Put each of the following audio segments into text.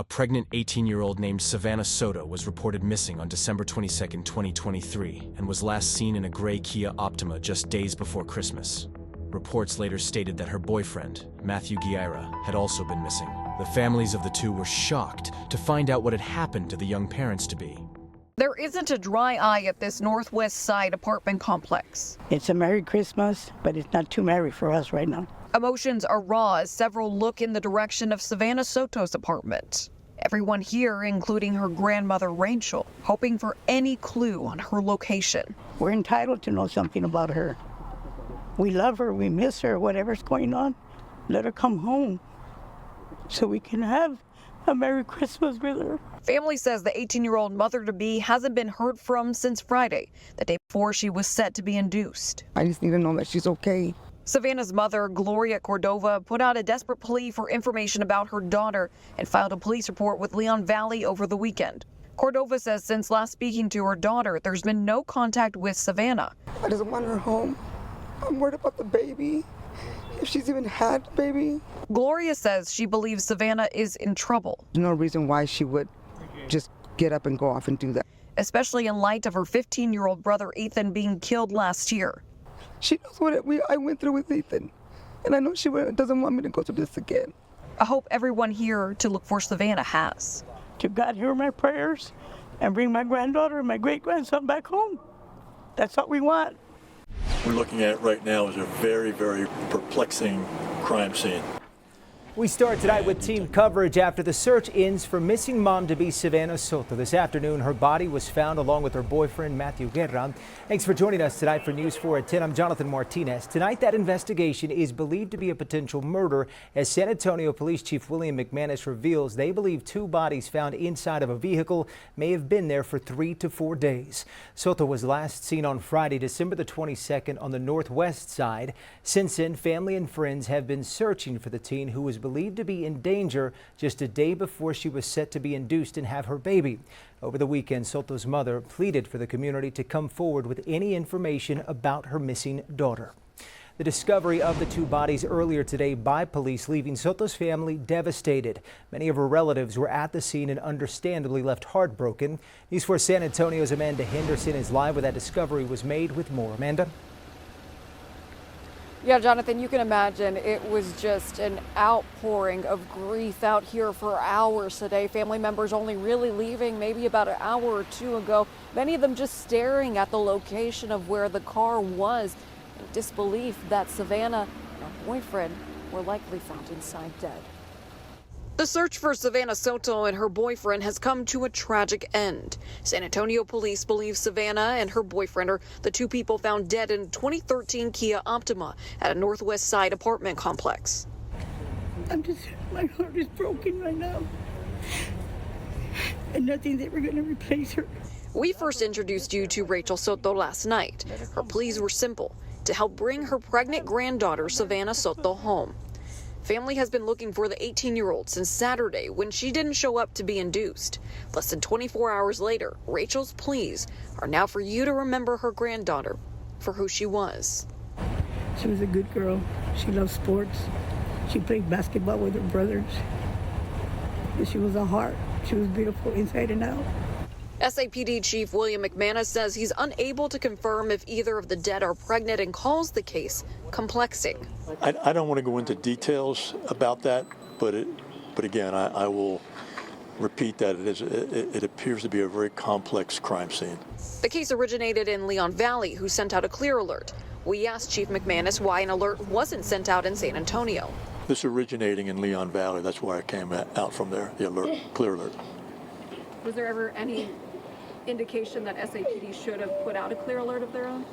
A pregnant 18-year-old named Savanah Soto was reported missing on December 22, 2023, and was last seen in a gray Kia Optima just days before Christmas. Reports later stated that her boyfriend, Matthew Guerra, had also been missing. The families of the two were shocked to find out what had happened to the young parents-to-be. There isn't a dry eye at this Northwest Side apartment complex. It's a Merry Christmas, but it's not too merry for us right now. Emotions are raw as several look in the direction of Savanah Soto's apartment. Everyone here, including her grandmother Rachel, hoping for any clue on her location. We're entitled to know something about her. We love her, we miss her, whatever's going on. Let her come home so we can have a Merry Christmas with her. Family says the 18-year-old mother-to-be hasn't been heard from since Friday, the day before she was set to be induced. I just need to know that she's okay. Savannah's mother, Gloria Cordova, put out a desperate plea for information about her daughter and filed a police report with Leon Valley over the weekend. Cordova says since last speaking to her daughter, there's been no contact with Savanah. I just want her home. I'm worried about the baby, if she's even had a baby. Gloria says she believes Savanah is in trouble. There's no reason why she would just get up and go off and do that. Especially in light of her 15-year-old brother Ethan being killed last year. She knows what I went through with Ethan, and I know she doesn't want me to go through this again. I hope everyone here to look for Savanah has. To God hear my prayers and bring my granddaughter and my great-grandson back home. That's what we want. We're looking at right now is a very, very perplexing crime scene. We start tonight with team coverage after the search ends for missing mom-to-be Savanah Soto. This afternoon, her body was found along with her boyfriend, Matthew Guerra. Thanks for joining us tonight for News 4 at 10. I'm Jonathan Martinez. Tonight, that investigation is believed to be a potential murder, as San Antonio Police Chief William McManus reveals they believe two bodies found inside of a vehicle may have been there for 3 to 4 days. Soto was last seen on Friday, December the 22nd, on the Northwest Side. Since then, family and friends have been searching for the teen who was believed to be in danger just a day before she was set to be induced and have her baby. Over the weekend, Soto's mother pleaded for the community to come forward with any information about her missing daughter. The discovery of the two bodies earlier today by police leaving Soto's family devastated. Many of her relatives were at the scene and understandably left heartbroken. News 4 San Antonio's Amanda Henderson is live where that discovery was made with more. Amanda? Yeah, Jonathan, you can imagine it was just an outpouring of grief out here for hours today. Family members only really leaving maybe about an hour or two ago. Many of them just staring at the location of where the car was in disbelief that Savanah and her boyfriend were likely found inside dead. The search for Savanah Soto and her boyfriend has come to a tragic end. San Antonio police believe Savanah and her boyfriend are the two people found dead in 2013 Kia Optima at a Northwest Side apartment complex. My heart is broken right now. And nothing's ever going to replace her. We first introduced you to Rachel Soto last night. Her pleas were simple: to help bring her pregnant granddaughter Savanah Soto home. Family has been looking for the 18-year-old since Saturday when she didn't show up to be induced. Less than 24 hours later, Rachel's pleas are now for you to remember her granddaughter for who she was. She was a good girl. She loved sports. She played basketball with her brothers. And she was a heart. She was beautiful inside and out. SAPD Chief William McManus says he's unable to confirm if either of the dead are pregnant and calls the case complexing. I don't want to go into details about that, but again, I will repeat that it appears to be a very complex crime scene. The case originated in Leon Valley, who sent out a clear alert. We asked Chief McManus why an alert wasn't sent out in San Antonio. This originating in Leon Valley, that's why I came out from there, the alert, clear alert. Was there ever any indication that SAPD should have put out a clear alert of their own?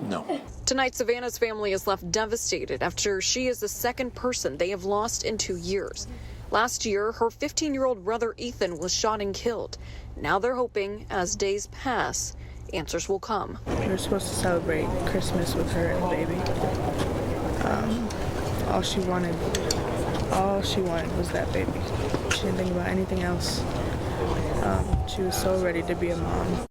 No. Tonight, Savannah's family is left devastated after she is the second person they have lost in 2 years. Last year, her 15-year-old brother Ethan was shot and killed. Now they're hoping, as days pass, answers will come. We were supposed to celebrate Christmas with her and the baby. All she wanted was that baby. She didn't think about anything else. She was so ready to be a mom.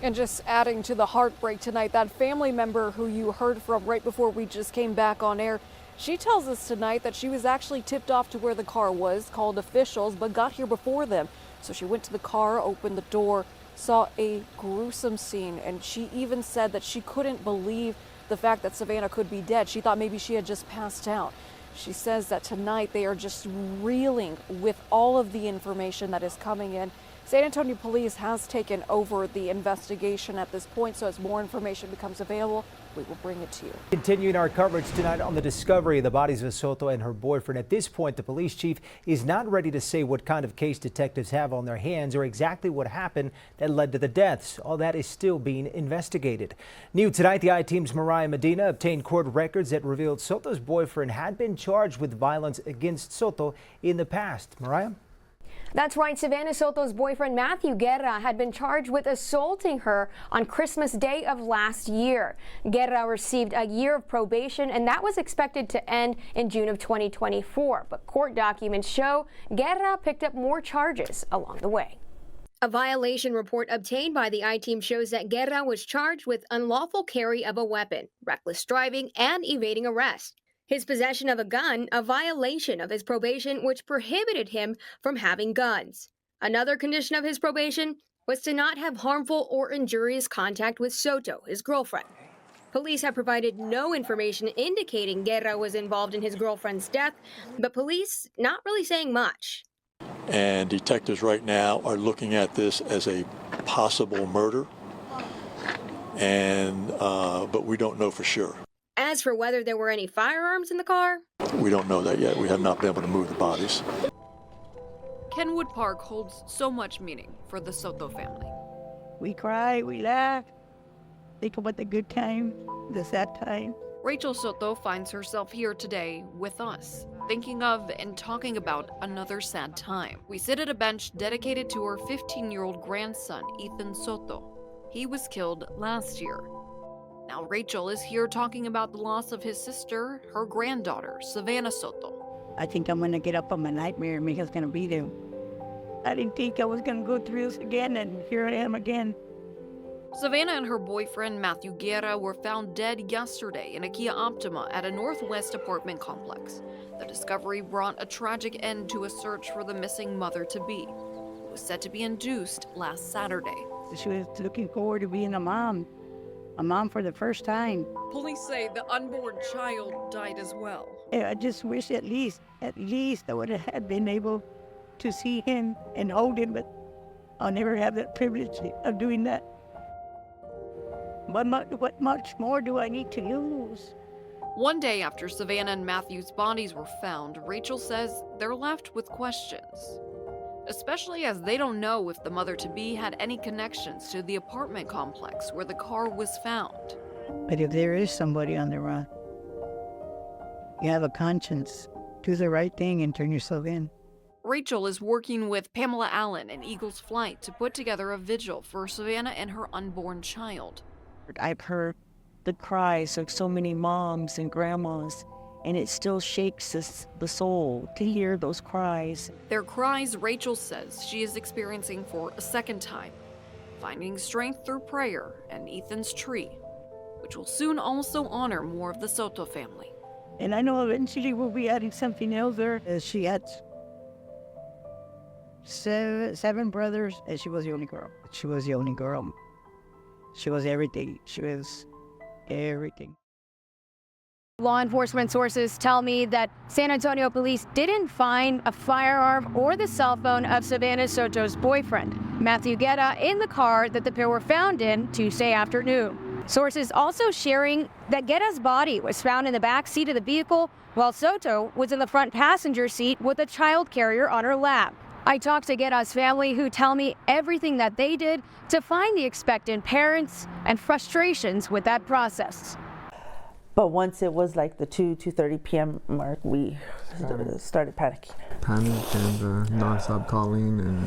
And just adding to the heartbreak tonight, that family member who you heard from right before we just came back on air She tells us tonight that she was actually tipped off to where the car was, called officials, but got here before them. So she went to the car, opened the door, saw a gruesome scene, and she even said that she couldn't believe the fact that Savannah could be dead. She thought maybe she had just passed out. She says that tonight they are just reeling with all of the information that is coming in. San Antonio Police has taken over the investigation at this point, so as more information becomes available, we will bring it to you. Continuing our coverage tonight on the discovery of the bodies of Soto and her boyfriend. At this point, the police chief is not ready to say what kind of case detectives have on their hands or exactly what happened that led to the deaths. All that is still being investigated. New tonight, the I-Team's Mariah Medina obtained court records that revealed Soto's boyfriend had been charged with violence against Soto in the past. Mariah? That's right. Savanah Soto's boyfriend, Matthew Guerra, had been charged with assaulting her on Christmas Day of last year. Guerra received a year of probation, and that was expected to end in June of 2024. But court documents show Guerra picked up more charges along the way. A violation report obtained by the I-Team shows that Guerra was charged with unlawful carry of a weapon, reckless driving, and evading arrest. His possession of a gun, a violation of his probation, which prohibited him from having guns. Another condition of his probation was to not have harmful or injurious contact with Soto, his girlfriend. Police have provided no information indicating Guerra was involved in his girlfriend's death, but police not really saying much. And detectives right now are looking at this as a possible murder, and but we don't know for sure. As for whether there were any firearms in the car, we don't know that yet. We have not been able to move the bodies. Kenwood Park holds so much meaning for the Soto family. We cry, we laugh, think about the good time, the sad time. Rachel Soto finds herself here today with us, thinking of and talking about another sad time. We sit at a bench dedicated to her 15-year-old grandson, Ethan Soto. He was killed last year. Now Rachel is here talking about the loss of his sister, her granddaughter, Savanah Soto. I think I'm gonna get up on my nightmare and Mika's gonna be there. I didn't think I was gonna go through this again, and here I am again. Savannah and her boyfriend, Matthew Guerra, were found dead yesterday in a Kia Optima at a Northwest apartment complex. The discovery brought a tragic end to a search for the missing mother-to-be, who was said to be induced last Saturday. She was looking forward to being a mom for the first time. Police say the unborn child died as well. I just wish at least I would have been able to see him and hold him, but I'll never have that privilege of doing that. What much more do I need to lose? One day after Savannah and Matthew's bodies were found, Rachel says they're left with questions, especially as they don't know if the mother-to-be had any connections to the apartment complex where the car was found. But if there is somebody on the run, you have a conscience. Do the right thing and turn yourself in. Rachel is working with Pamela Allen and Eagles Flight to put together a vigil for Savannah and her unborn child. I've heard the cries of so many moms and grandmas, and it still shakes the soul to hear those cries. Their cries, Rachel says, she is experiencing for a second time, finding strength through prayer and Ethan's tree, which will soon also honor more of the Soto family. And I know eventually we'll be adding something else there. She had seven brothers, and she was the only girl. She was the only girl. She was everything. She was everything. law enforcement sources tell me that San Antonio police didn't find a firearm or the cell phone of Savanah Soto's boyfriend, Matthew Guerra, in the car that the pair were found in Tuesday afternoon. Sources also sharing that Guerra's body was found in the back seat of the vehicle, while Soto was in the front passenger seat with a child carrier on her lap. I talked to Guerra's family, who tell me everything that they did to find the expectant parents and frustrations with that process. But once it was like the 2:30 p.m. mark, we started panicking. Panic and non-stop calling and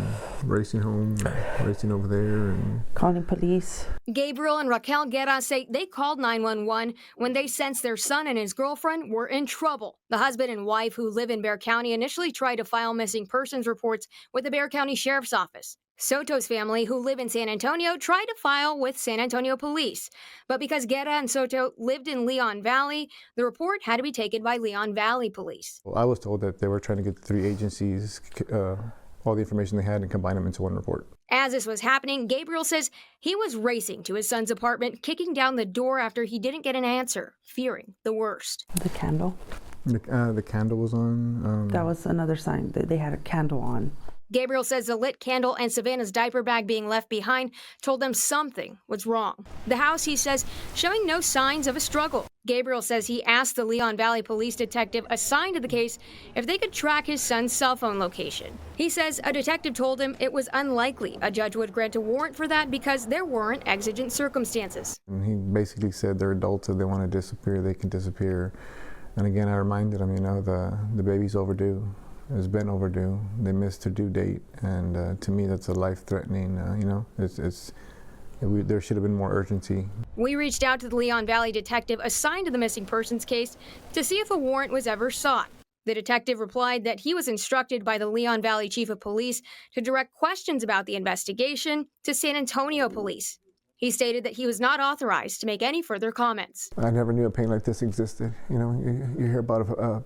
racing home, racing over there, and calling police. Gabriel and Raquel Guerra say they called 911 when they sensed their son and his girlfriend were in trouble. The husband and wife, who live in Bexar County, initially tried to file missing persons reports with the Bexar County Sheriff's Office. Soto's family, who live in San Antonio, tried to file with San Antonio police. But because Guerra and Soto lived in Leon Valley, the report had to be taken by Leon Valley police. Well, I was told that they were trying to get the 3 agencies, all the information they had, and combine them into one report. As this was happening, Gabriel says he was racing to his son's apartment, kicking down the door after he didn't get an answer, fearing the worst. The candle. The candle was on. That was another sign that they had a candle on. Gabriel says the lit candle and Savannah's diaper bag being left behind told them something was wrong. The house, he says, showing no signs of a struggle. Gabriel says he asked the Leon Valley police detective assigned to the case if they could track his son's cell phone location. He says a detective told him it was unlikely a judge would grant a warrant for that because there weren't exigent circumstances. And he basically said they're adults, if they want to disappear, they can disappear. And again, I reminded him, the baby's overdue. It's been overdue. They missed their due date, and to me, that's a life-threatening. There should have been more urgency. We reached out to the Leon Valley detective assigned to the missing persons case to see if a warrant was ever sought. The detective replied that he was instructed by the Leon Valley chief of police to direct questions about the investigation to San Antonio police. He stated that he was not authorized to make any further comments. I never knew a pain like this existed. You hear about a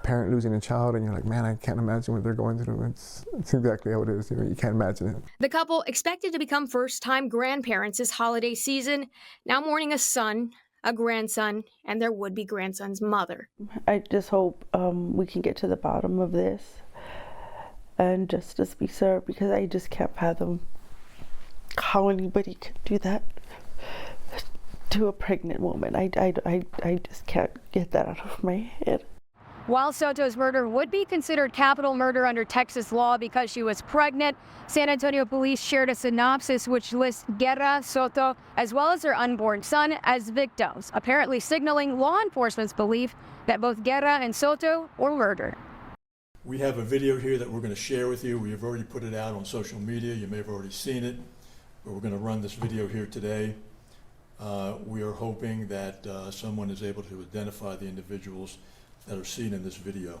parent losing a child, and you're like, man, I can't imagine what they're going through. It's exactly how it is. You can't imagine it. The couple, expected to become first-time grandparents this holiday season, now mourning a son, a grandson, and their would-be grandson's mother. I just hope we can get to the bottom of this and justice be served, because I just can't fathom how anybody could do that to a pregnant woman. I just can't get that out of my head. While Soto's murder would be considered capital murder under Texas law because she was pregnant, San Antonio police shared a synopsis which lists Guerra, Soto, as well as her unborn son as victims, apparently signaling law enforcement's belief that both Guerra and Soto were murdered. We have a video here that we're going to share with you. We have already put it out on social media. You may have already seen it, but we're going to run this video here today. We are hoping that someone is able to identify the individuals that are seen in this video.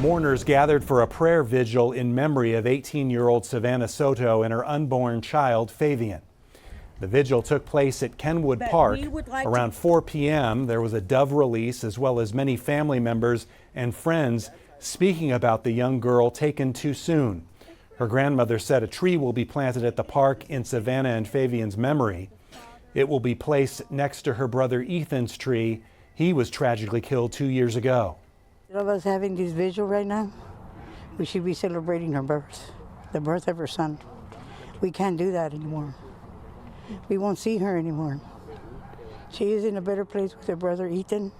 Mourners gathered for a prayer vigil in memory of 18-year-old Savanah Soto and her unborn child, Fabian. The vigil took place at Kenwood Park. Around 4 p.m., there was a dove release, as well as many family members and friends speaking about the young girl taken too soon. Her grandmother said a tree will be planted at the park in Savanah and Fabian's memory. It will be placed next to her brother Ethan's tree. He was tragically killed 2 years ago. All of us having this vigil right now, we should be celebrating her birth, the birth of her son. We can't do that anymore. We won't see her anymore. She is in a better place with her brother Ethan,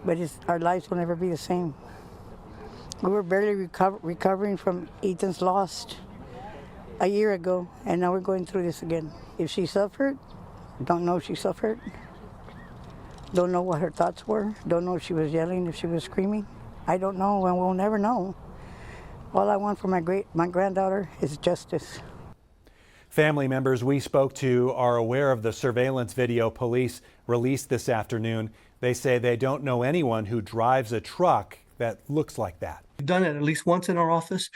but our lives will never be the same. We were barely recovering from Ethan's loss a year ago, and now we're going through this again. If she suffered, don't know if she suffered. Don't know what her thoughts were. Don't know if she was yelling, if she was screaming. I don't know, and we'll never know. All I want for my granddaughter is justice. Family members we spoke to are aware of the surveillance video police released this afternoon. They say they don't know anyone who drives a truck that looks like that. We've done it at least once in our office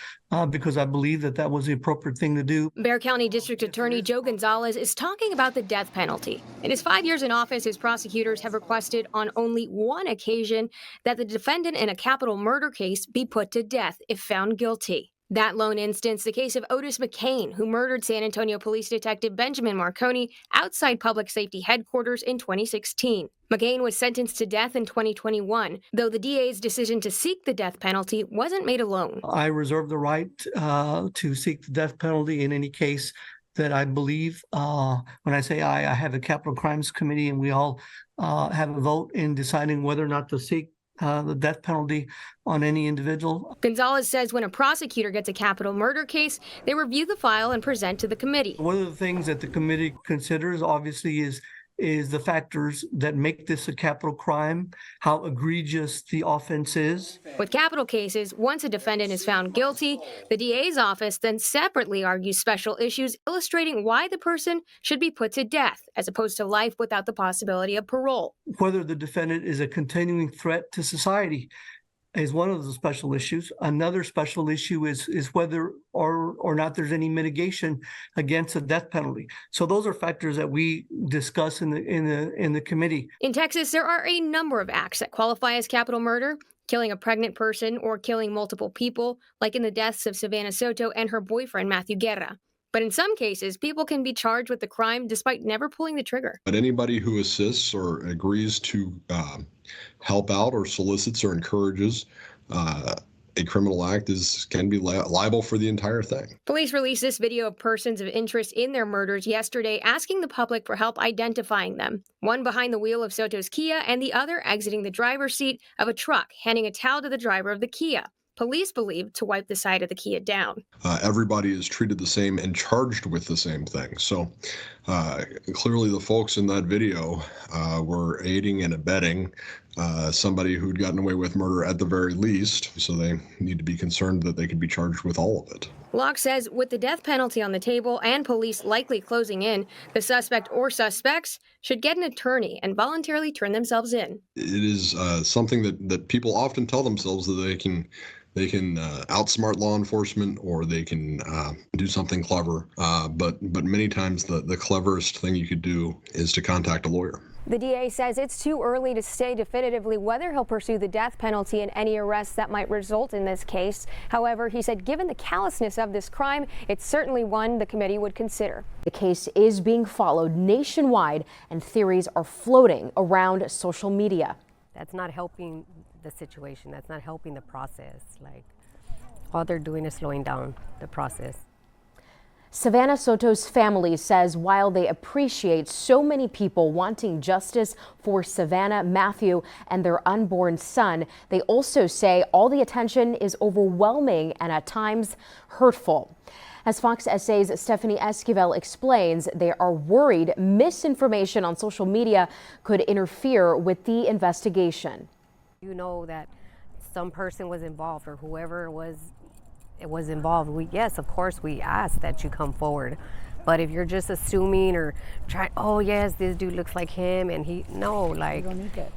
because I believe that that was the appropriate thing to do. Bexar County District Attorney Joe Gonzalez is talking about the death penalty. In his 5 years in office, his prosecutors have requested on only one occasion that the defendant in a capital murder case be put to death if found guilty. That lone instance, the case of Otis McCain, who murdered San Antonio Police Detective Benjamin Marconi outside Public Safety Headquarters in 2016. McCain was sentenced to death in 2021, though the DA's decision to seek the death penalty wasn't made alone. I reserve the right to seek the death penalty in any case that I believe, when I say I have a capital crimes committee, and we all have a vote in deciding whether or not to seek the death penalty on any individual. Gonzalez says when a prosecutor gets a capital murder case, they review the file and present to the committee. One of the things that the committee considers, obviously, is the factors that make this a capital crime, how egregious the offense is. With capital cases, once a defendant is found guilty, the DA's office then separately argues special issues illustrating why the person should be put to death, as opposed to life without the possibility of parole. Whether the defendant is a continuing threat to society is one of the special issues. Another special issue is whether or not there's any mitigation against a death penalty. So those are factors that we discuss in the committee. In Texas, there are a number of acts that qualify as capital murder: killing a pregnant person or killing multiple people, like in the deaths of Savanah Soto and her boyfriend, Matthew Guerra. But in some cases, people can be charged with the crime despite never pulling the trigger. But anybody who assists or agrees to help out or solicits or encourages a criminal act can be liable for the entire thing. Police released this video of persons of interest in their murders yesterday, asking the public for help identifying them. One behind the wheel of Soto's Kia and the other exiting the driver's seat of a truck, handing a towel to the driver of the Kia. Police believe to wipe the side of the Kia down. Everybody is treated the same and charged with the same thing. So clearly the folks in that video were aiding and abetting somebody who'd gotten away with murder at the very least. So they need to be concerned that they could be charged with all of it. Locke says with the death penalty on the table and police likely closing in, the suspect or suspects should get an attorney and voluntarily turn themselves in. It is something that people often tell themselves that they can outsmart law enforcement, or they can do something clever. But many times the cleverest thing you could do is to contact a lawyer. The DA says it's too early to say definitively whether he'll pursue the death penalty in any arrests that might result in this case. However, he said given the callousness of this crime, it's certainly one the committee would consider. The case is being followed nationwide, and theories are floating around social media. That's not helping the situation. That's not helping the process. Like, all they're doing is slowing down the process. Savanah Soto's family says while they appreciate so many people wanting justice for Savanah, Matthew, and their unborn son, they also say all the attention is overwhelming and at times hurtful. As Fox SA's Stephanie Esquivel explains, they are worried misinformation on social media could interfere with the investigation. You know that some person was involved, or whoever was involved. Yes, of course, we ask that you come forward. But if you're just assuming or trying, oh yes, this dude looks like him, and we don't need that.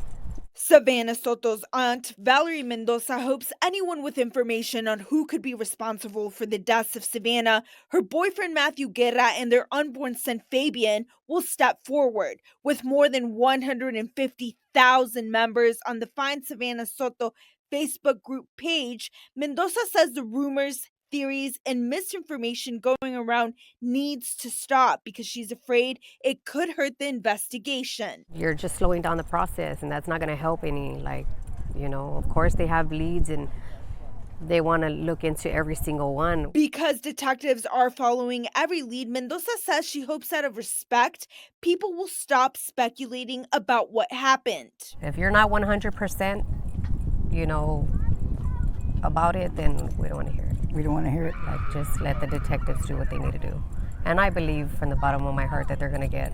Savanah Soto's aunt, Valerie Mendoza, hopes anyone with information on who could be responsible for the deaths of Savanah, her boyfriend Matthew Guerra, and their unborn son Fabian will step forward. With more than 150,000 members on the Find Savanah Soto Facebook group page, Mendoza says the rumors, theories, and misinformation going around needs to stop because she's afraid it could hurt the investigation. You're just slowing down the process, and that's not going to help any. Of course they have leads and they want to look into every single one. Because detectives are following every lead, Mendoza says she hopes out of respect, people will stop speculating about what happened. If you're not 100%, about it, then we don't want to hear it. We don't want to hear it. Just let the detectives do what they need to do. And I believe from the bottom of my heart that they're going to get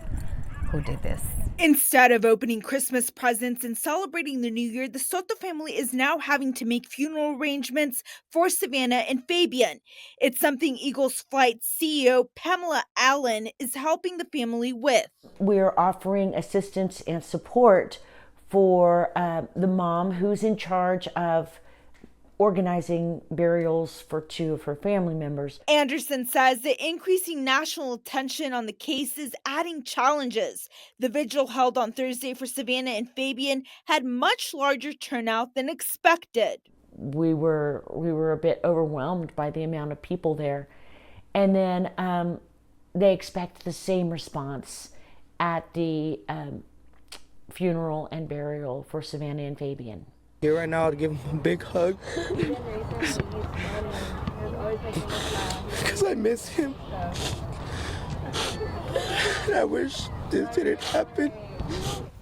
who did this. Instead of opening Christmas presents and celebrating the new year, the Soto family is now having to make funeral arrangements for Savanah and Fabian. It's something Eagles Flight CEO Pamela Allen is helping the family with. We're offering assistance and support for the mom who's in charge of organizing burials for 2 of her family members. Anderson says the increasing national attention on the case is adding challenges. The vigil held on Thursday for Savannah and Fabian had much larger turnout than expected. We were a bit overwhelmed by the amount of people there. And then they expect the same response at the funeral and burial for Savannah and Fabian. Here right now to give him a big hug because I miss him. And I wish this didn't happen.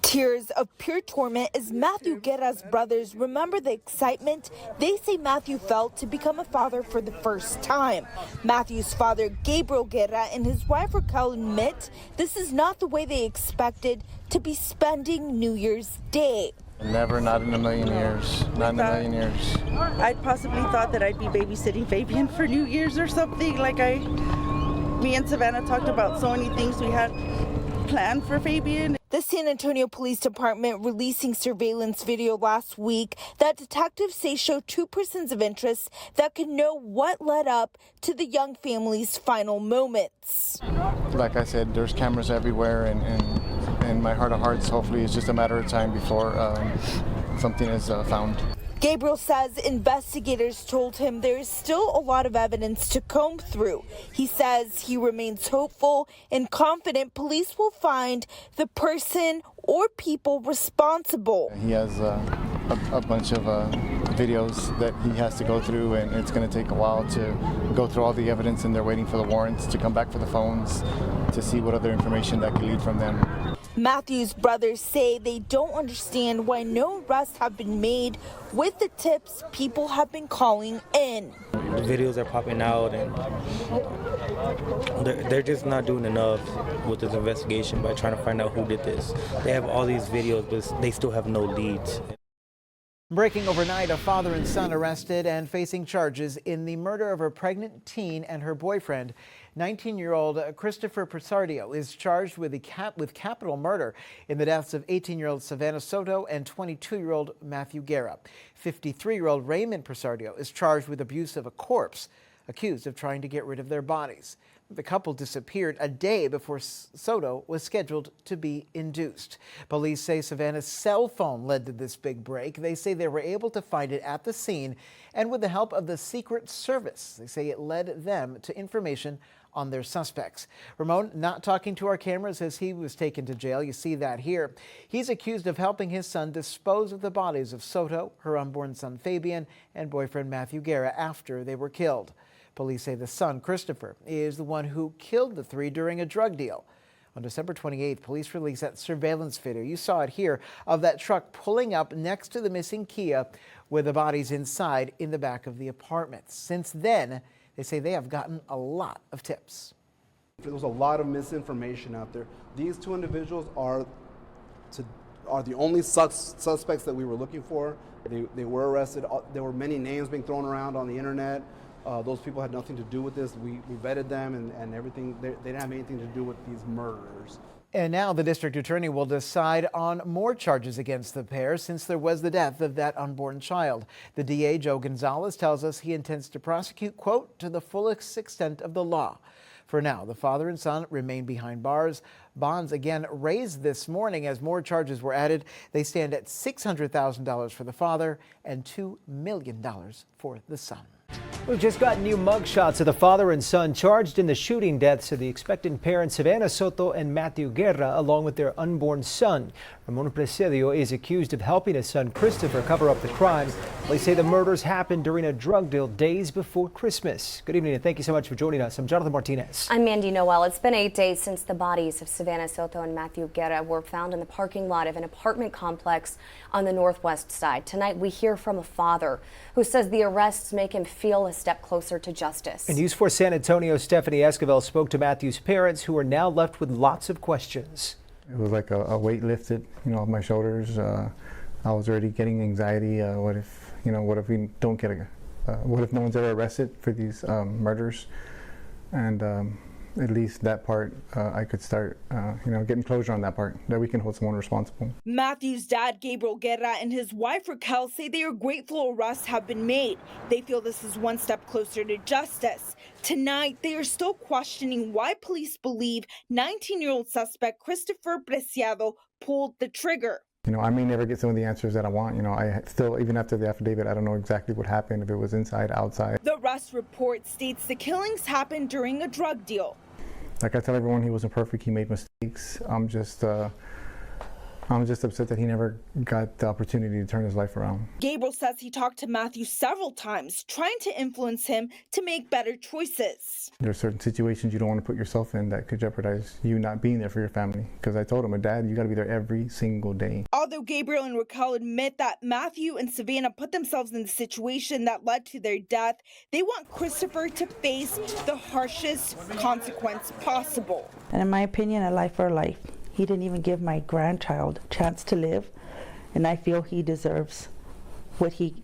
Tears of pure torment as Matthew Guerra's brothers remember the excitement they say Matthew felt to become a father for the first time. Matthew's father, Gabriel Guerra, and his wife Raquel admit this is not the way they expected to be spending New Year's Day. Never, not in a million years. Not in a million years. I'd possibly thought that I'd be babysitting Fabian for New Year's or something. Like me and Savannah talked about so many things we had planned for Fabian. The San Antonio Police Department releasing surveillance video last week that detectives say show 2 persons of interest that could know what led up to the young family's final moments. Like I said, there's cameras everywhere, and my heart of hearts, hopefully it's just a matter of time before something is found. Gabriel says investigators told him there is still a lot of evidence to comb through. He says he remains hopeful and confident police will find the person or people responsible. He has a bunch of videos that he has to go through, and it's going to take a while to go through all the evidence, and they're waiting for the warrants to come back for the phones to see what other information that could lead from them. Matthew's brothers say they don't understand why no arrests have been made with the tips people have been calling in. The videos are popping out, and they're just not doing enough with this investigation by trying to find out who did this. They have all these videos, but they still have no leads. Breaking overnight, a father and son arrested and facing charges in the murder of a pregnant teen and her boyfriend. 19-year-old Christopher Persardio is charged with capital murder in the deaths of 18-year-old Savanah Soto and 22-year-old Matthew Guerra. 53-year-old Raymond Persardio is charged with abuse of a corpse, accused of trying to get rid of their bodies. The couple disappeared a day before Soto was scheduled to be induced. Police say Savannah's cell phone led to this big break. They say they were able to find it at the scene, and with the help of the Secret Service, they say it led them to information on their suspects. Ramon not talking to our cameras as he was taken to jail. You see that here. He's accused of helping his son dispose of the bodies of Soto, her unborn son Fabian, and boyfriend Matthew Guerra after they were killed. Police say the son, Christopher, is the one who killed the 3 during a drug deal. On December 28th, police released that surveillance video. You saw it here of that truck pulling up next to the missing KEYE with the bodies inside in the back of the apartment. Since then, they say they have gotten a lot of tips. There was a lot of misinformation out there. These 2 individuals are the only suspects that we were looking for. They were arrested. There were many names being thrown around on the internet. Those people had nothing to do with this. We vetted them and everything. They didn't have anything to do with these murders. And now the district attorney will decide on more charges against the pair since there was the death of that unborn child. The DA, Joe Gonzalez, tells us he intends to prosecute, quote, to the fullest extent of the law. For now, the father and son remain behind bars. Bonds again raised this morning as more charges were added. They stand at $600,000 for the father and $2 million for the son. We've just got new mugshots of the father and son charged in the shooting deaths of the expectant parents Savanah Soto and Matthew Guerra, along with their unborn son. Ramon Presidio is accused of helping his son Christopher cover up the crime. They say the murders happened during a drug deal days before Christmas. Good evening and thank you so much for joining us. I'm Jonathan Martinez. I'm Mandy Noel. It's been 8 days since the bodies of Savanah Soto and Matthew Guerra were found in the parking lot of an apartment complex on the northwest side. Tonight we hear from a father who says the arrests make him feel a step closer to justice. And News 4 San Antonio's Stephanie Esquivel spoke to Matthew's parents, who are now left with lots of questions. It was like a weight lifted, off my shoulders. I was already getting anxiety. What if we don't get what if no one's ever arrested for these murders? And at least that part, I could start, getting closure on that part, that we can hold someone responsible. Matthew's dad, Gabriel Guerra, and his wife, Raquel, say they are grateful arrests have been made. They feel this is one step closer to justice. Tonight, they are still questioning why police believe 19-year-old suspect Christopher Preciado pulled the trigger. I may never get some of the answers that I want. I still, even after the affidavit, I don't know exactly what happened, if it was inside, outside. The arrest report states the killings happened during a drug deal. Like I tell everyone, he wasn't perfect. He made mistakes. I'm just upset that he never got the opportunity to turn his life around. Gabriel says he talked to Matthew several times, trying to influence him to make better choices. There are certain situations you don't want to put yourself in that could jeopardize you not being there for your family. Because I told him, Dad, you got to be there every single day. Although Gabriel and Raquel admit that Matthew and Savannah put themselves in the situation that led to their death, they want Christopher to face the harshest consequence possible. And in my opinion, a life for a life. He didn't even give my grandchild a chance to live, and I feel he deserves what he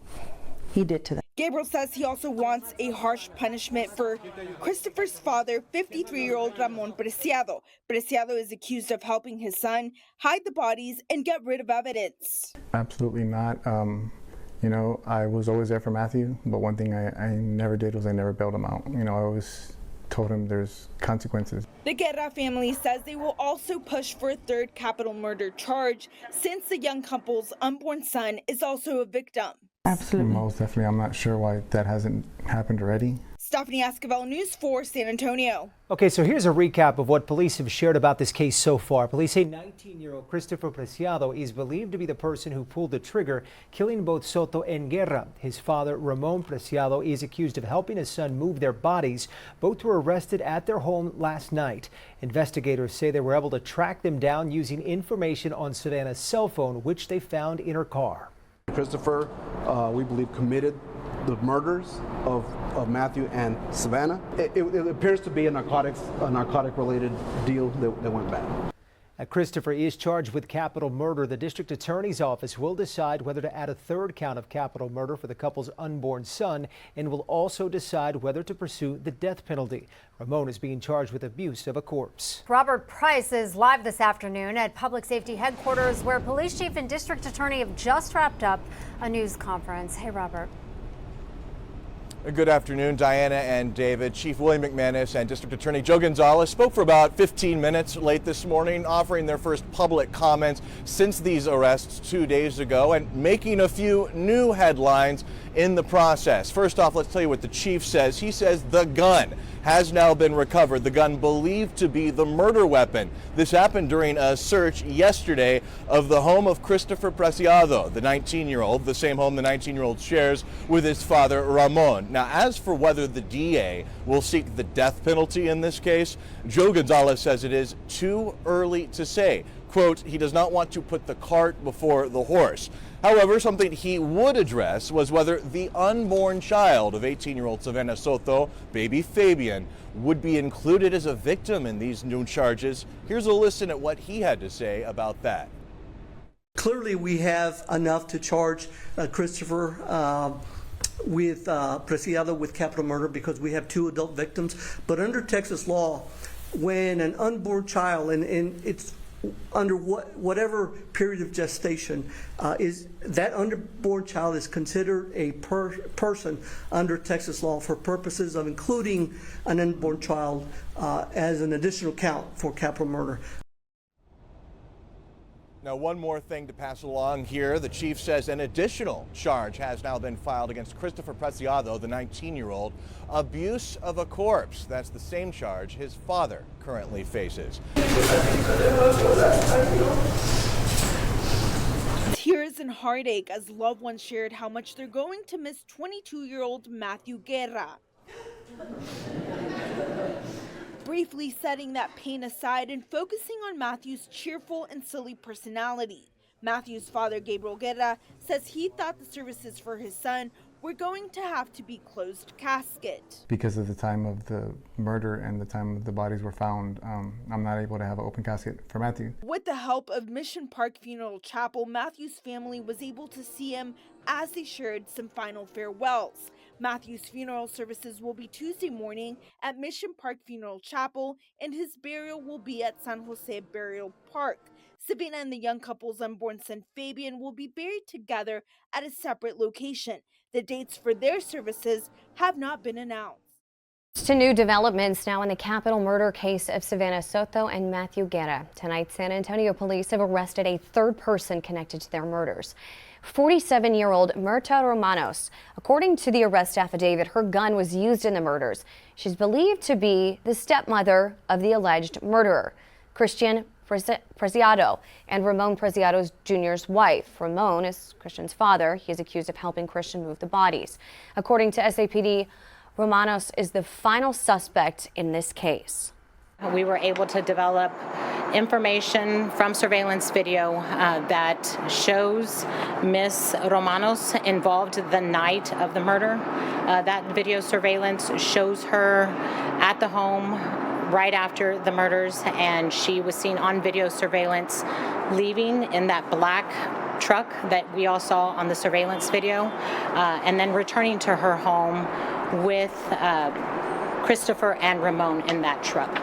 did to them. Gabriel says he also wants a harsh punishment for Christopher's father, 53-year-old Ramon Preciado. Preciado is accused of helping his son hide the bodies and get rid of evidence. Absolutely not. I was always there for Matthew, but one thing I never did was I never bailed him out. I always told him there's consequences. The Guerra family says they will also push for a third capital murder charge since the young couple's unborn son is also a victim. Absolutely. Most definitely. I'm not sure why that hasn't happened already. Stephanie Esquivel, News 4, San Antonio. Okay, so here's a recap of what police have shared about this case so far. Police say 19-year-old Christopher Preciado is believed to be the person who pulled the trigger, killing both Soto and Guerra. His father, Ramon Preciado, is accused of helping his son move their bodies. Both were arrested at their home last night. Investigators say they were able to track them down using information on Savannah's cell phone, which they found in her car. Christopher, we believe, committed the murders of Matthew and Savannah. It appears to be a narcotic-related deal that went bad. Christopher is charged with capital murder. The district attorney's office will decide whether to add a third count of capital murder for the couple's unborn son and will also decide whether to pursue the death penalty. Ramon is being charged with abuse of a corpse. Robert Price is live this afternoon at Public Safety Headquarters, where police chief and district attorney have just wrapped up a news conference. Hey, Robert. Good afternoon, Diana and David. Chief William McManus and District Attorney Joe Gonzalez spoke for about 15 minutes late this morning, offering their first public comments since these arrests 2 days ago and making a few new headlines in the process. First off, let's tell you what the chief says. He says the gun has now been recovered, the gun believed to be the murder weapon. This happened during a search yesterday of the home of Christopher Preciado, the 19-year-old, the same home the 19-year-old shares with his father, Ramon. Now, as for whether the DA will seek the death penalty in this case, Joe Gonzalez says it is too early to say. Quote, he does not want to put the cart before the horse. However, something he would address was whether the unborn child of 18-year-old Savanah Soto, baby Fabian, would be included as a victim in these new charges. Here's a listen at what he had to say about that. Clearly, we have enough to charge Christopher with Preciado with capital murder because we have 2 adult victims. But under Texas law, when an unborn child, and it's under whatever period of gestation, is that unborn child is considered a person under Texas law for purposes of including an unborn child as an additional count for capital murder. Now, one more thing to pass along here. The chief says an additional charge has now been filed against Christopher Preciado, the 19-year-old, abuse of a corpse. That's the same charge his father currently faces. Tears and heartache as loved ones shared how much they're going to miss 22-year-old Matthew Guerra. Briefly setting that pain aside and focusing on Matthew's cheerful and silly personality. Matthew's father, Gabriel Guerra, says he thought the services for his son were going to have to be closed casket. Because of the time of the murder and the time the bodies were found, I'm not able to have an open casket for Matthew. With the help of Mission Park Funeral Chapel, Matthew's family was able to see him as they shared some final farewells. Matthew's funeral services will be Tuesday morning at Mission Park Funeral Chapel, and his burial will be at San Jose Burial Park. Savannah and the young couple's unborn son Fabian will be buried together at a separate location. The dates for their services have not been announced. To new developments now in the capital murder case of Savanah Soto and Matthew Guerra. Tonight, San Antonio police have arrested a third person connected to their murders. 47-year-old Mirta Romanos. According to the arrest affidavit, her gun was used in the murders. She's believed to be the stepmother of the alleged murderer, Christian Preciado, and Ramon Preciado Jr.'s wife. Ramon is Christian's father. He is accused of helping Christian move the bodies. According to SAPD, Romanos is the final suspect in this case. We were able to develop information from surveillance video that shows Miss Romanos involved the night of the murder. That video surveillance shows her at the home right after the murders, and she was seen on video surveillance leaving in that black truck that we all saw on the surveillance video, and then returning to her home with Christopher and Ramon in that truck.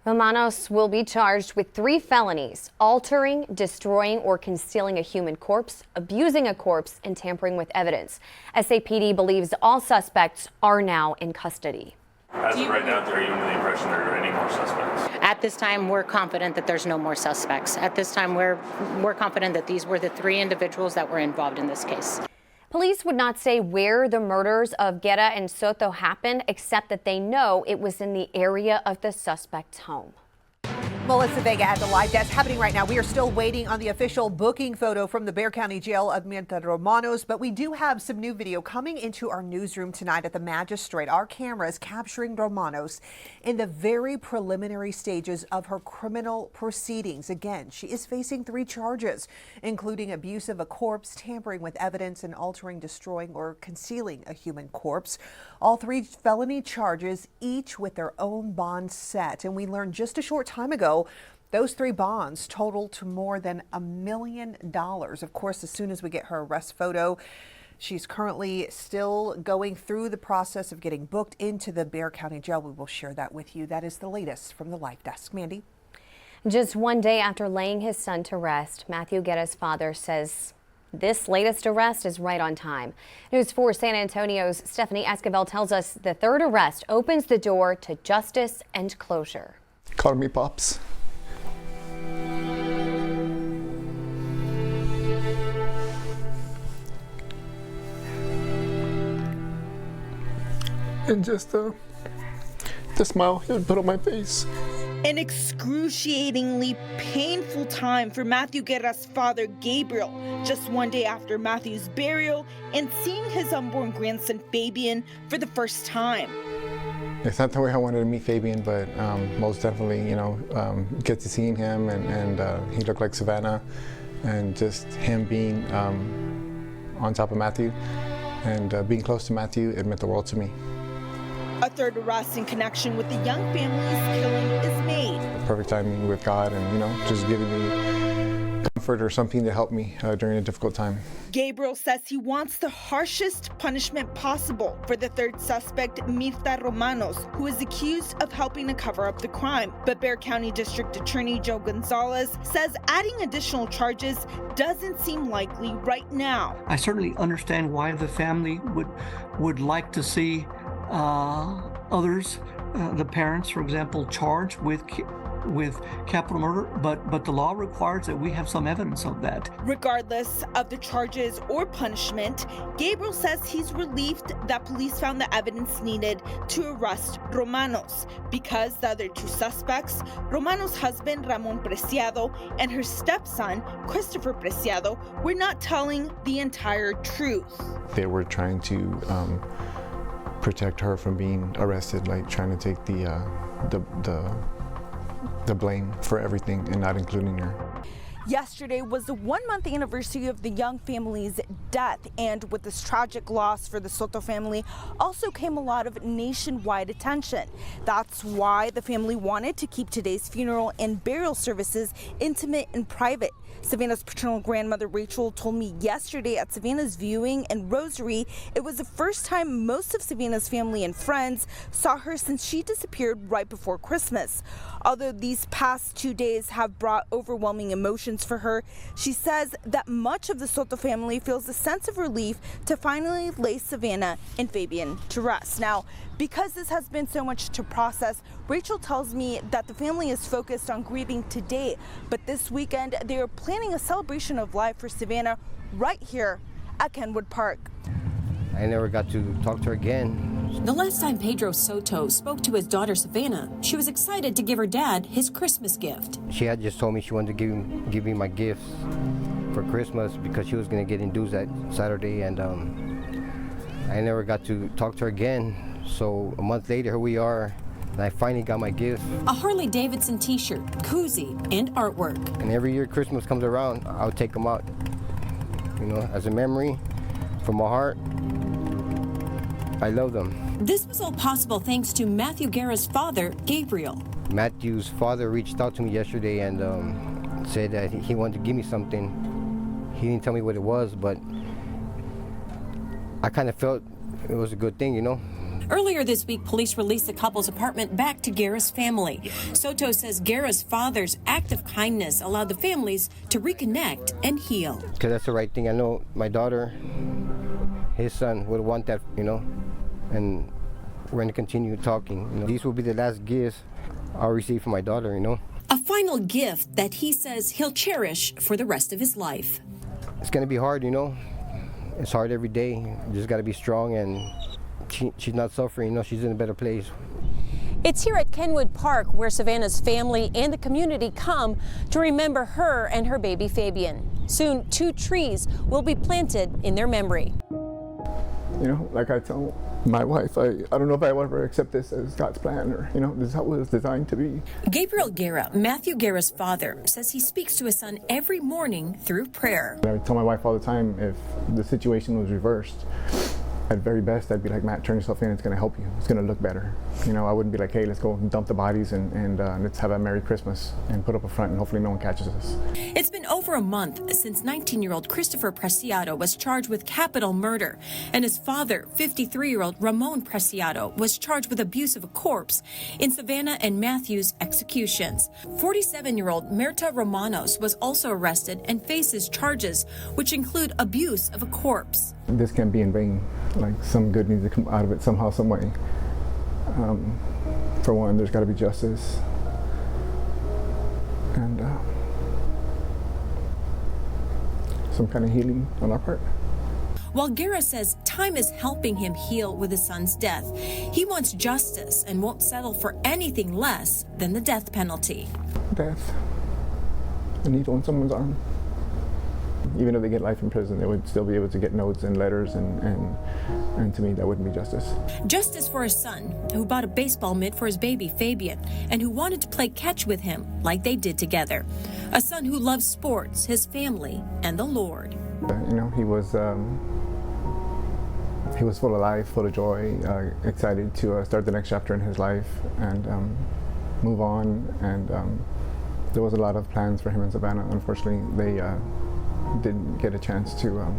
Romanos will be charged with 3 felonies: altering, destroying, or concealing a human corpse, abusing a corpse, and tampering with evidence. SAPD believes all suspects are now in custody. As of right now, are you under the impression there are any more suspects? At this time, we're confident that there's no more suspects. At this time, we're confident that these were the 3 individuals that were involved in this case. Police would not say where the murders of Guerra and Soto happened, except that they know it was in the area of the suspect's home. Melissa Vega at the live desk happening right now. We are still waiting on the official booking photo from the Bexar County Jail of Mirta Romanos, but we do have some new video coming into our newsroom tonight at the magistrate. Our cameras capturing Romanos in the very preliminary stages of her criminal proceedings. Again, she is facing 3 charges, including abuse of a corpse, tampering with evidence, and altering, destroying, or concealing a human corpse. All 3 felony charges, each with their own bond set. And we learned just a short time ago those 3 bonds total to more than $1 million. Of course, as soon as we get her arrest photo, she's currently still going through the process of getting booked into the Bexar County Jail. We will share that with you. That is the latest from the live desk. Mandy. Just one day after laying his son to rest, Matthew Guerra's father says this latest arrest is right on time. News 4 San Antonio's Stephanie Esquivel tells us the 3rd arrest opens the door to justice and closure. Call me Pops. And just the smile he would put on my face. An excruciatingly painful time for Matthew Guerra's father, Gabriel, just one day after Matthew's burial and seeing his unborn grandson, Fabian, for the first time. It's not the way I wanted to meet Fabian, but most definitely, get to seeing him, and he looked like Savannah, and just him being on top of Matthew and being close to Matthew, it meant the world to me. A 3rd arrest in connection with the young family's killing is made. Perfect timing with God, and just giving me comfort or something to help me during a difficult time. Gabriel says he wants the harshest punishment possible for the 3rd suspect, Mirta Romanos, who is accused of helping to cover up the crime. But Bexar County District Attorney Joe Gonzalez says adding additional charges doesn't seem likely right now. I certainly understand why the family would like to see others, the parents, for example, charged with capital murder, but the law requires that we have some evidence of that. Regardless of the charges or punishment, Gabriel says he's relieved that police found the evidence needed to arrest Romanos because the other 2 suspects, Romanos' husband Ramon Preciado and her stepson Christopher Preciado, were not telling the entire truth. They were trying to protect her from being arrested, like trying to take the blame for everything and not including her. Yesterday was the 1-month anniversary of the young family's death, and with this tragic loss for the Soto family also came a lot of nationwide attention. That's why the family wanted to keep today's funeral and burial services intimate and private. Savannah's paternal grandmother Rachel told me yesterday at Savannah's viewing and rosary, it was the first time most of Savannah's family and friends saw her since she disappeared right before Christmas. Although these past 2 days have brought overwhelming emotions for her, she says that much of the Soto family feels a sense of relief to finally lay Savannah and Fabian to rest. Now, because this has been so much to process, Rachel tells me that the family is focused on grieving today, but this weekend they are planning a celebration of life for Savannah right here at Kenwood Park. I never got to talk to her again. The last time Pedro Soto spoke to his daughter Savannah, she was excited to give her dad his Christmas gift. She had just told me she wanted to give me my gifts for Christmas because she was going to get induced that Saturday, and I never got to talk to her again. So a month later, here we are, and I finally got my gift. A Harley Davidson t-shirt, koozie, and artwork. And every year Christmas comes around, I'll take them out, you know, as a memory from my heart. I love them. This was all possible thanks to Matthew Guerra's father, Gabriel. Matthew's father reached out to me yesterday and said that he wanted to give me something. He didn't tell me what it was, but I kind of felt it was a good thing, you know. Earlier this week, police released the couple's apartment back to Guerra's family. Soto says Guerra's father's act of kindness allowed the families to reconnect and heal. Because that's the right thing. I know my daughter, his son, would want that, you know, and we're going to continue talking. You know, these will be the last gifts I'll receive from my daughter, you know. A final gift that he says he'll cherish for the rest of his life. It's going to be hard, you know. It's hard every day. You just got to be strong, and she's not suffering, you know, she's in a better place. It's here at Kenwood Park where Savannah's family and the community come to remember her and her baby Fabian. Soon, 2 trees will be planted in their memory. You know, like I tell my wife, I don't know if I will ever accept this as God's plan, or, you know, this is how it was designed to be. Gabriel Guerra, Matthew Guerra's father, says he speaks to his son every morning through prayer. I tell my wife all the time, if the situation was reversed, at very best, I'd be like, Matt, turn yourself in, it's going to help you. It's going to look better. You know, I wouldn't be like, hey, let's go dump the bodies and let's have a Merry Christmas and put up a front and hopefully no one catches us. It's been over a month since 19-year-old Christopher Preciado was charged with capital murder, and his father, 53-year-old Ramon Preciado, was charged with abuse of a corpse in Savannah and Matthew's executions. 47-year-old Mirta Romanos was also arrested and faces charges which include abuse of a corpse. This can't be in vain. Like, some good needs to come out of it somehow, some way. For one, there's got to be justice, and some kind of healing on our part. While Guerra says time is helping him heal with his son's death, he wants justice and won't settle for anything less than the death penalty. Death. A needle in someone's arm. Even if they get life in prison, they would still be able to get notes and letters, and to me, that wouldn't be justice. Justice for his son, who bought a baseball mitt for his baby Fabian, and who wanted to play catch with him like they did together. A son who loves sports, his family, and the Lord. You know, he was full of life, full of joy, excited to start the next chapter in his life and move on. And there was a lot of plans for him in Savannah. Unfortunately, they didn't get a chance to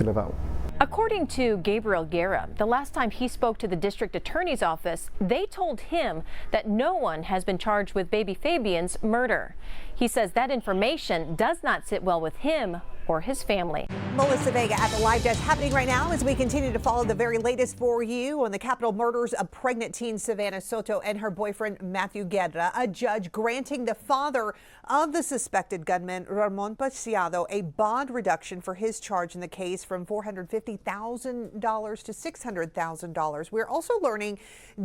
live out. According to Gabriel Guerra, the last time he spoke to the district attorney's office, they told him that no one has been charged with baby Fabian's murder. He says that information does not sit well with him or his family. Melissa Vega at the live desk, happening right now as we continue to follow the very latest for you on the capital murders of pregnant teen Savanah Soto and her boyfriend Matthew Guerra. A judge granting the father of the suspected gunman Ramon Preciado a bond reduction for his charge in the case from $450,000 to $600,000. We're also learning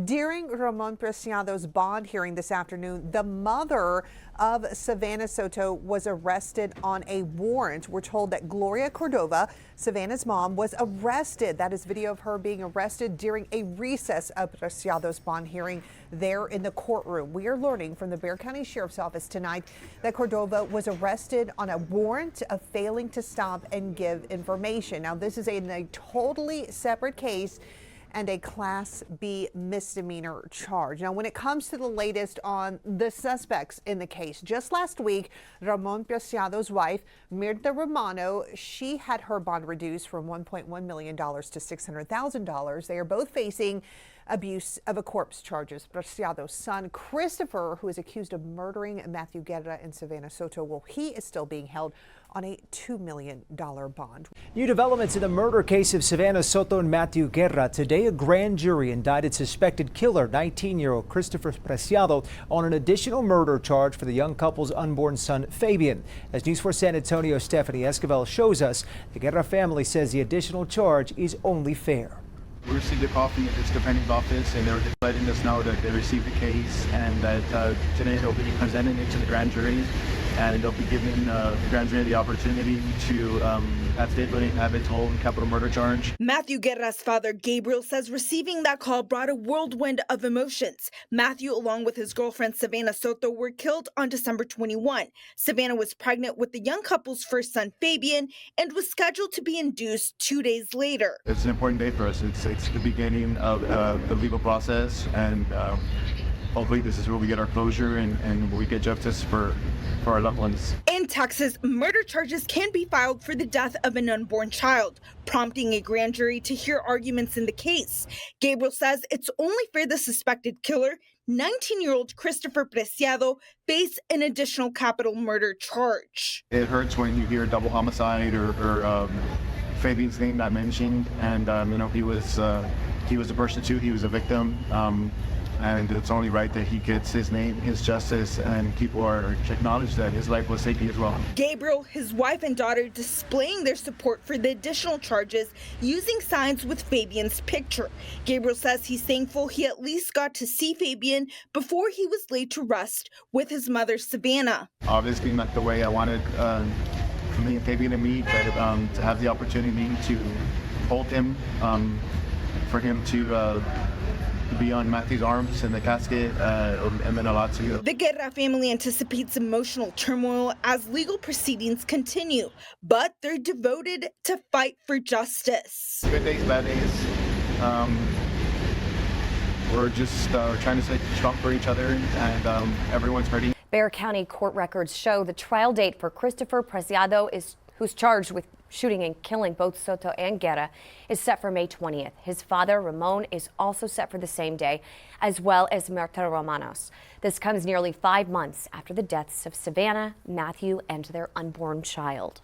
during Ramon Preciado's bond hearing this afternoon, the mother of Savanah Soto was arrested on a warrant. We're told told that Gloria Cordova, Savannah's mom, was arrested. That is video of her being arrested during a recess of Preciado's bond hearing there in the courtroom. We are learning from the Bexar County Sheriff's Office tonight that Cordova was arrested on a warrant of failing to stop and give information. Now, this is a totally separate case and a Class B misdemeanor charge. Now, when it comes to the latest on the suspects in the case, just last week, Ramon Preciado's wife, Mirta Romano, she had her bond reduced from $1.1 million to $600,000. They are both facing abuse of a corpse charges. Preciado's son, Christopher, who is accused of murdering Matthew Guerra and Savanah Soto, well, he is still being held on a $2 million bond. New developments in the murder case of Savanah Soto and Matthew Guerra. Today, a grand jury indicted suspected killer, 19-year-old Christopher Preciado, on an additional murder charge for the young couple's unborn son, Fabian. As News 4 San Antonio's Stephanie Esquivel shows us, the Guerra family says the additional charge is only fair. We received a call from the district attorney's office, and they were just letting us know that they received the case and that today they'll be presenting it to the grand jury, and they'll be giving the grand jury the opportunity to, as they have it told, capital murder charge. Matthew Guerra's father, Gabriel, says receiving that call brought a whirlwind of emotions. Matthew, along with his girlfriend Savanah Soto, were killed on December 21. Savanah was pregnant with the young couple's first son, Fabian, and was scheduled to be induced 2 days later. It's an important day for us. It's the beginning of the legal process, and hopefully this is where we get our closure and we get justice for our loved ones. In Texas, murder charges can be filed for the death of an unborn child, prompting a grand jury to hear arguments in the case. Gabriel says it's only fair the suspected killer, 19-year-old Christopher Preciado, face an additional capital murder charge. It hurts when you hear double homicide or Fabian's name not mentioned, and he was a person too. He was a victim, and it's only right that he gets his name, his justice, and people are acknowledge that his life was taken as well. Gabriel, his wife and daughter displaying their support for the additional charges using signs with Fabian's picture. Gabriel says he's thankful he at least got to see Fabian before he was laid to rest with his mother, Savanah. Obviously not the way I wanted me and Fabian to meet, but to have the opportunity to hold him, for him to be on Matthew's arms in the casket, it meant a lot to you. The Guerra family anticipates emotional turmoil as legal proceedings continue, but they're devoted to fight for justice. Good days, bad days. We're just trying to stay strong for each other, and everyone's hurting. Bexar County court records show the trial date for Christopher Preciado, who's charged with shooting and killing both Soto and Guerra, is set for May 20th. His father, Ramon, is also set for the same day, as well as Mirta Romanos. This comes nearly 5 months after the deaths of Savanah, Matthew, and their unborn child.